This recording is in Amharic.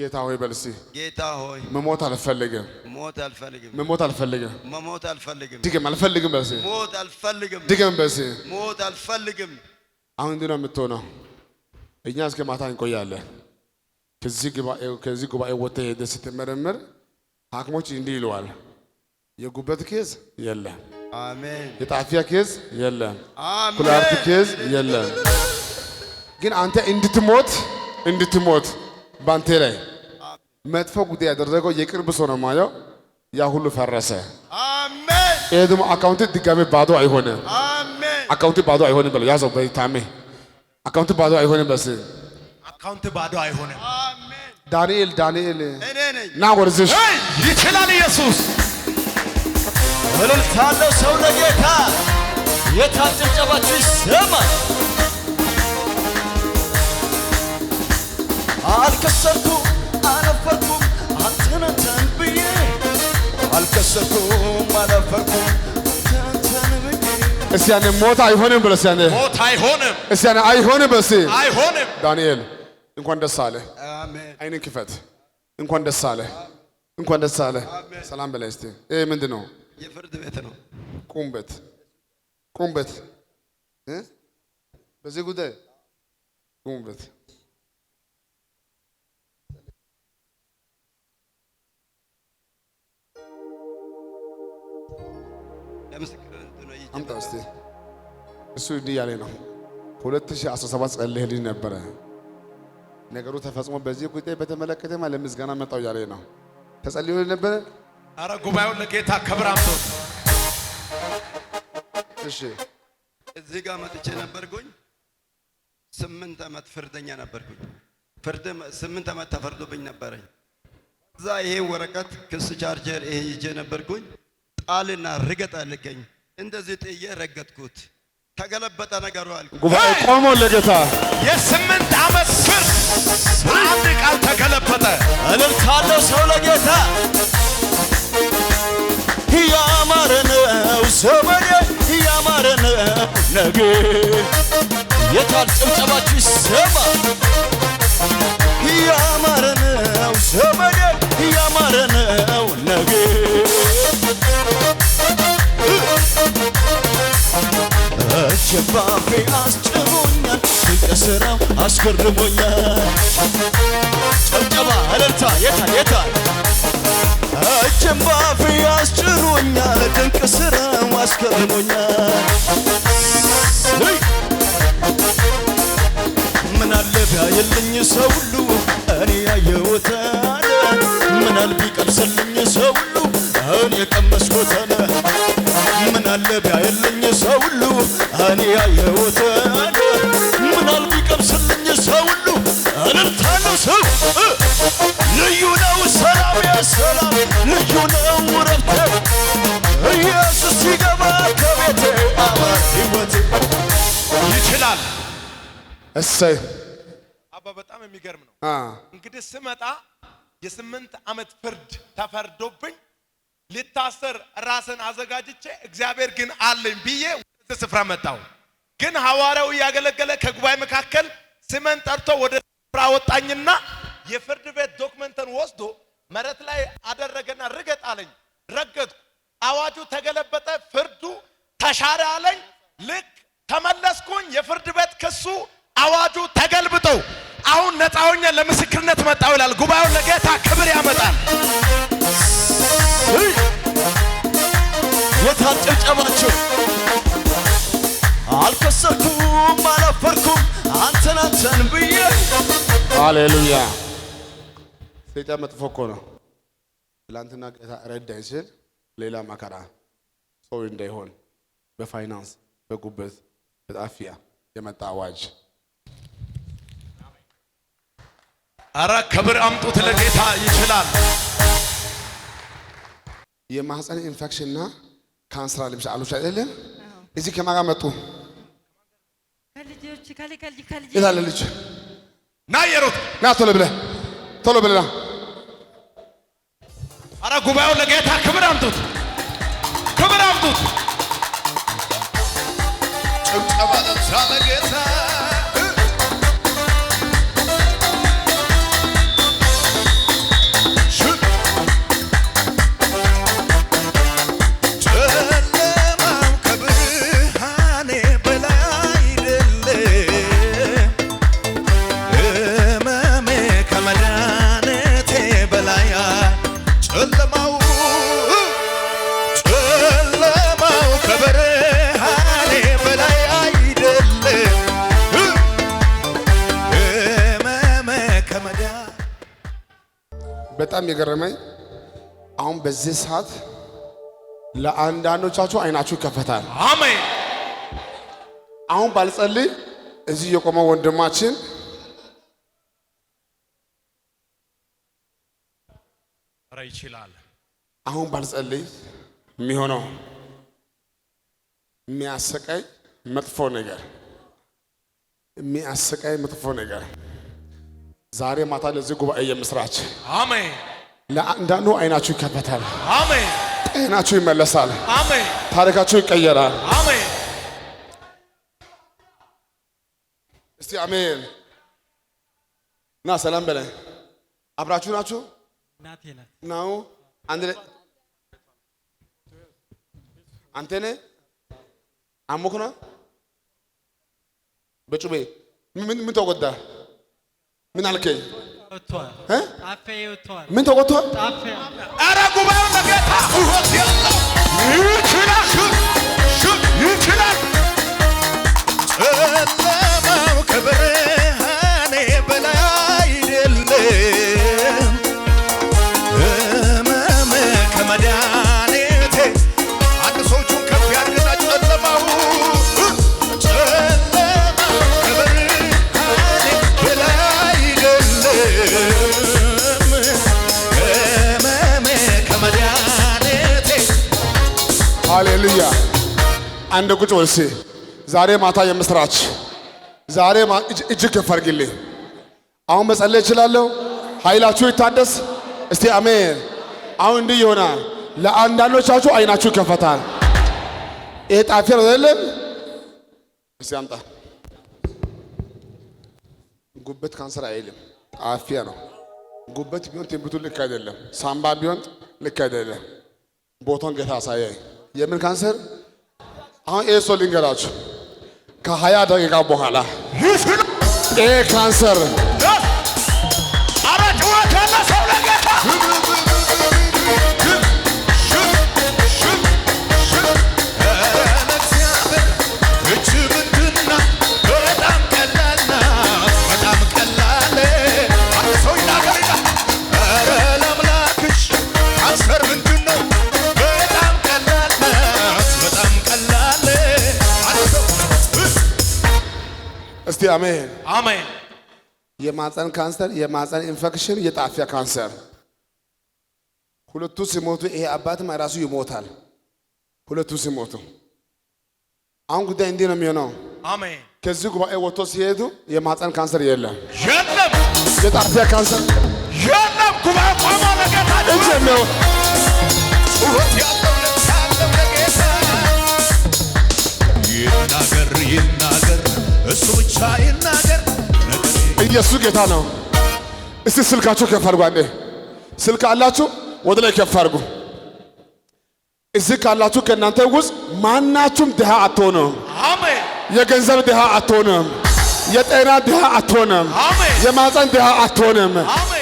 ጌታ ሆይ በልሲ ጌታ ሆይ መሞት አልፈልግም ሞት አልፈልግም መሞት አልፈልግም መሞት አልፈልግም ድገም አልፈልግም በልሲ ሞት አልፈልግም ድገም በልሲ ሞት አልፈልግም አሁን እንዴ ነው የምትሆነው እኛ እስከ ማታ እንቆያለን ከዚህ ጉባኤ ወጥተህ ሄደህ ስትመረመር ሐኪሞች እንዲህ ይለዋል የጉበት ኬዝ የለም አሜን የጣፊያ ኬዝ የለም አሜን ኩላሊት ኬዝ የለም ግን አንተ እንድትሞት ባንተ ላይ መጥፎ ጉዳይ ያደረገው የቅርብ ሰው ነው ማየው ያ ሁሉ ፈረሰ አሜን ኤድሞ አካውንት ድጋሜ ባዶ አይሆንም አሜን አካውንት ባዶ አይሆንም በለው ያዘው በታሜ አካውንት ባዶ አይሆንም በስ አካውንት ባዶ አይሆንም አሜን ዳንኤል እኔ ነኝ ና ወርዝሽ ይችላል ኢየሱስ እልልታለሁ ሰው ለጌታ የታጨብጨባችሁ ይሰማል አልከሰርኩም አላፈርኩም አንተን ብዬ አልከሰርኩም አላፈርኩም አንተን ብዬ እስቲ ያኔ ሞት አይሆንም ብለስ ያኔ ሞት አይሆንም እስቲ ያኔ አይሆንም በስ አይሆንም ዳንኤል እንኳን ደስ አለ አሜን አይንን ክፈት እንኳን ደስ አለ ሰላም በላይ እስቲ ይሄ ምንድነው የፍርድ ቤት ነው ቁምበት በዚህ ጉዳይ ቁምበት አምጣ እስቲ እሱ እንዲህ ያለ ነው 2017 ጸልየልኝ ነበረ ነገሩ ተፈጽሞ በዚህ ጉዳይ በተመለከተ ማለት ምስጋና መጣው ያለ ነው ተጸልዮልኝ ነበረ አረ ጉባኤውን ለጌታ ክብር አምጡት እሺ እዚህ ጋር መጥቼ ነበርኩኝ 8 ዓመት ፍርደኛ ነበርኩኝ 8 ዓመት ተፈርዶብኝ ነበረኝ እዛ ይሄ ወረቀት ክስ ቻርጀር ይሄ ይዤ ነበርኩኝ ጣልና ርገጥ አልከኝ እንደዚህ ጥዬ ረገጥኩት ተገለበጠ ነገሩ አልኩ ጉባኤ ቆሞ ለጌታ የ8 ዓመት ፍርድ አንድ ቃል ተገለበጠ እልልታለሁ ሰው ለጌታ ያማረነው ዘመኔ ያማረነው ነገ የታል ጭብጨባችሁ ይሰማ ያማረነው ዘመኔ ያማረነው ነገ ጀባፌ አስጭኖኛል ድንቅ ስራው አስገርሞኛል ጭብጨባ እልልታ የታል ጀባፌ አስጭኖኛል ድንቅ ስራው አስገርሞኛል ምን አለ ቢያየልኝ ሰው ሁሉ እኔ ያየሁት ምን አለ ቢቀምስልኝ ሰው ሁሉ እኔ የቀመስኩት ምን አለ ቢያየልኝ ሰው ሁሉ እኔ ያየሁት ምን አለ ቢቀምስልኝ ሰው ሁሉ እልልታለሁ ሰው ልዩ ነው ሰላም ያሰላም ልዩ ነው ረፍቴ ኢየሱስ ሲገባ ከቤቴ አማን ሕይወቴ ይችላል እሰይ አባ በጣም የሚገርም ነው እንግዲህ ስመጣ የ8 ዓመት ፍርድ ተፈርዶብኝ ሊታሰር ራስን አዘጋጅቼ እግዚአብሔር ግን አለኝ ብዬ ወደ ስፍራ መጣሁ ግን ሐዋርያው ያገለገለ ከጉባኤ መካከል ስመን ጠርቶ ወደ ስፍራ ወጣኝና የፍርድ ቤት ዶክመንትን ወስዶ መሬት ላይ አደረገና ርገጥ አለኝ ረገጥኩ አዋጁ ተገለበጠ ፍርዱ ተሻረ አለኝ ልክ ተመለስኩኝ የፍርድ ቤት ክሱ አዋጁ ተገልብጦ አሁን ነፃ ሆኜ ለምስክርነት መጣሁ ይላል ጉባኤው ለጌታ ክብር ያመጣል የታጨብጨባችሁ አልከሰርኩም አላፈርኩም አንተን ብዬ ሃሌሉያ ሰይጣን መጥፎ እኮ ነው ትላንትና ጌታ ረዳኝ ሲል ሌላ መከራ ሰው እንዳይሆን በፋይናንስ በጉበት በጣፊያ የመጣ አዋጅ አረ ክብር አምጡት ለጌታ ይችላል የማህፀን ኢንፌክሽንና ካንሰር አለብሽ አሉሽ አይደለም እዚህ ከማን ጋር መጡ ከልጆች የታለ ልጅ ና የሮት ና ቶሎ ብለህ ና አረ ጉባኤው ለጌታ ክብር አምጡት ጭብጨባ ለጌታ በጣም የገረመኝ አሁን በዚህ ሰዓት ለአንዳንዶቻችሁ አይናችሁ ይከፈታል። አሜን። አሁን ባልጸልይ እዚህ የቆመው ወንድማችን ይችላል። አሁን ባልጸልይ የሚሆነው የሚያሰቃይ መጥፎ ነገር ዛሬ ማታ ለዚህ ጉባኤ የምስራች አሜን። ለአንዳንዱ አይናችሁ ይከፈታል። አሜን። ጤናችሁ ይመለሳል። አሜን። ታሪካችሁ ይቀየራል። አሜን። እስቲ አሜን። ና ሰላም በላይ አብራችሁ ናችሁ? እናቴ ናት ናው አንድ አንተ ነህ አሞክና በጩቤ ምን ተጎዳ? ምን አልከኝ? ወጥቷል። ጣፌ ወጥቷል። ምን ተጎዳ? ጣፌ ኧረ ጉባኤው ለጌታ ጩኸት ያለው ይችላል። ጨለማው ከብርሃኔ በላይ አይደለም፣ ሕመሜ ከመድኃኒቴ አንድ ሰው እጁን ከፍ ያድርግና ጨለማው ከብርሃኔ በላይ አይደለም፣ ሕመሜ ከመድኃኒቴ። ሃሌሉያ። አንድ ቁጭ ወልሴ ዛሬ ማታ የምስራች ዛሬ እጅግ ከፍ አድርግልኝ። አሁን መጸለይ እችላለሁ። ኃይላችሁ ይታደስ። እስቲ አሜን። አሁን እንዲህ ይሆናል። ለአንዳንዶቻችሁ አይናችሁ ይከፈታል። ይሄ ጣፊያ ነው አይደለም? እስቲ አምጣ። ጉበት ካንሰር አይልም፣ ጣፊያ ነው። ጉበት ቢሆን ትንቢቱ ልክ አይደለም። ሳምባ ቢሆን ልክ አይደለም። ቦታውን ጌታ አሳየኝ። የምን ካንሰር? አሁን ይሄ ሰው ልንገራችሁ ከ20 ደቂቃ በኋላ ይሄ ካንሰር ኧረ ጩኸት ያለ ሰው ለጌታ እች ምንድን ናት? በጣም ቀላል ናት፣ በጣም ቀላል። አንድ ሰው ይናገር ይላል። ኧረ ለአምላክሽ ካንሰር ምንድን ነው? በጣም ቀላል ናት፣ በጣም ቀላል። አንድ ሰው እስቲ አሜን። አሜን። የማህፀን ካንሰር፣ የማህፀን ኢንፌክሽን፣ የጣፊያ ካንሰር ሁለቱ ሲሞቱ ይሄ አባትም ራሱ ይሞታል። ሁለቱ ሲሞቱ አሁን ጉዳይ እንዲህ ነው የሚሆነው። አሜን። ከዚህ ጉባኤ ወጥቶ ሲሄዱ የማህፀን ካንሰር የለም፣ የለም፣ የጣፊያ ካንሰር የለም። ጉባኤ ቆሞ ለጌታ እጅ ነው። ጩኸት ያለው ለጌታ ይናገር፣ እሱ ብቻ ይናገር። ኢየሱስ ጌታ ነው። እስቲ ስልካችሁ ከፍ አድርጉ። አንዴ ስልክ አላችሁ ወደ ላይ ከፍ አድርጉ። እዚህ ካላችሁ ከእናንተ ውስጥ ማናችሁም ድሃ አትሆኑም። አሜን። የገንዘብ ድሃ አትሆንም። የጤና ድሃ አትሆንም። አሜን። የማህፀን ድሃ አትሆንም። አሜን።